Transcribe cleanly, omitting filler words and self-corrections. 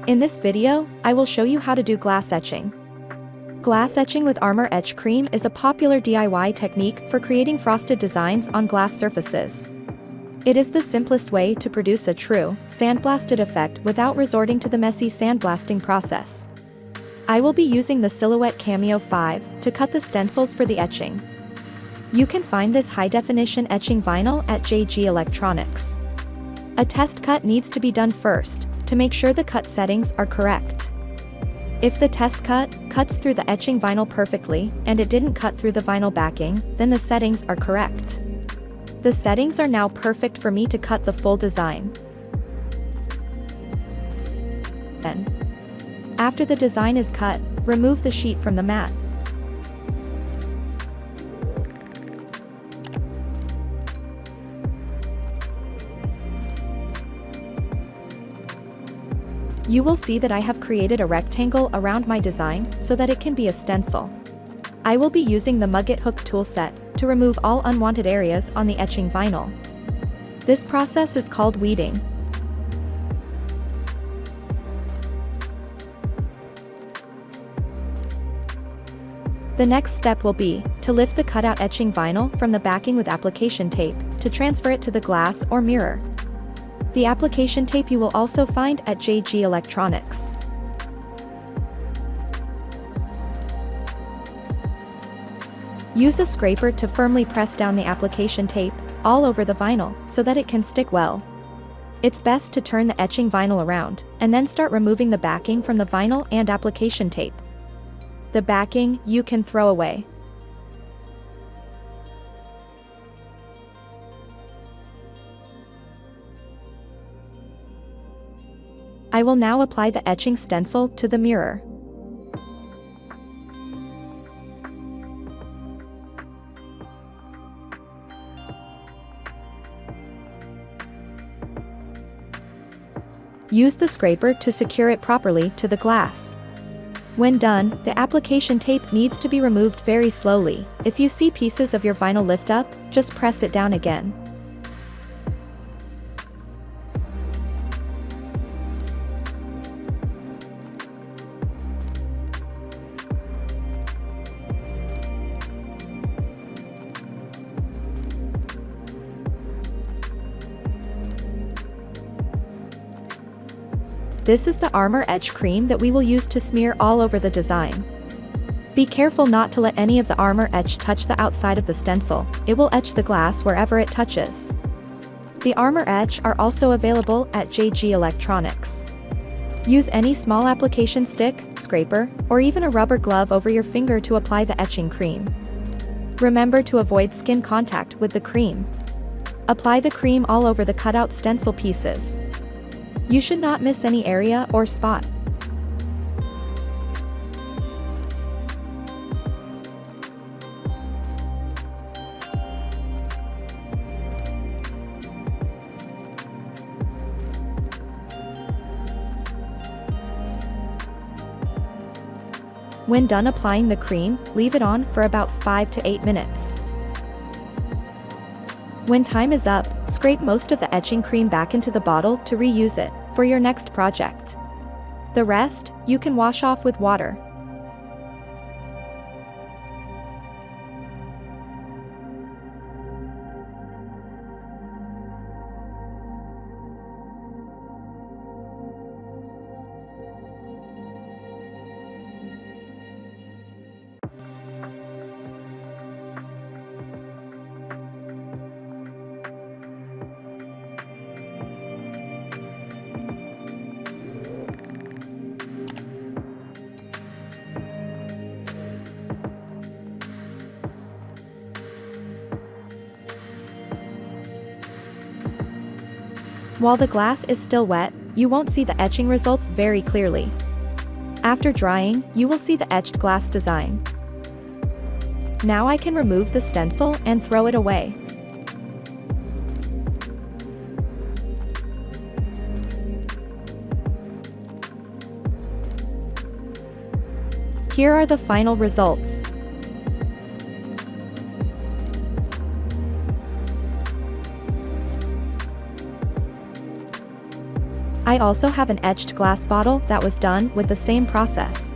In this video, I will show you how to do glass etching. Glass etching with Armour Etch cream is a popular DIY technique for creating frosted designs on glass surfaces. It is the simplest way to produce a true, sandblasted effect without resorting to the messy sandblasting process. I will be using the Silhouette Cameo 5 to cut the stencils for the etching. You can find this high-definition etching vinyl at JG Electronics. A test cut needs to be done first, to make sure the cut settings are correct. If the test cut cuts through the etching vinyl perfectly, and it didn't cut through the vinyl backing, then the settings are correct. The settings are now perfect for me to cut the full design. Then, after the design is cut, remove the sheet from the mat. You will see that I have created a rectangle around my design so that it can be a stencil. I will be using the Mugget Hook tool set to remove all unwanted areas on the etching vinyl. This process is called weeding. The next step will be to lift the cutout etching vinyl from the backing with application tape to transfer it to the glass or mirror. The application tape you will also find at JG Electronics. Use a scraper to firmly press down the application tape all over the vinyl so that it can stick well. It's best to turn the etching vinyl around and then start removing the backing from the vinyl and application tape. The backing you can throw away. I will now apply the etching stencil to the mirror. Use the scraper to secure it properly to the glass. When done, the application tape needs to be removed very slowly. If you see pieces of your vinyl lift up, just press it down again. This is the Armour Etch cream that we will use to smear all over the design. Be careful not to let any of the Armour Etch touch the outside of the stencil. It will etch the glass wherever it touches. The Armour Etch are also available at JG Electronics. Use any small application stick, scraper, or even a rubber glove over your finger to apply the etching cream. Remember to avoid skin contact with the cream. Apply the cream all over the cutout stencil pieces. You should not miss any area or spot. When done applying the cream, leave it on for about 5 to 8 minutes. When time is up, scrape most of the etching cream back into the bottle to reuse it for your next project. The rest, you can wash off with water. While the glass is still wet, you won't see the etching results very clearly. After drying, you will see the etched glass design. Now I can remove the stencil and throw it away. Here are the final results. I I also have an etched glass bottle that was done with the same process.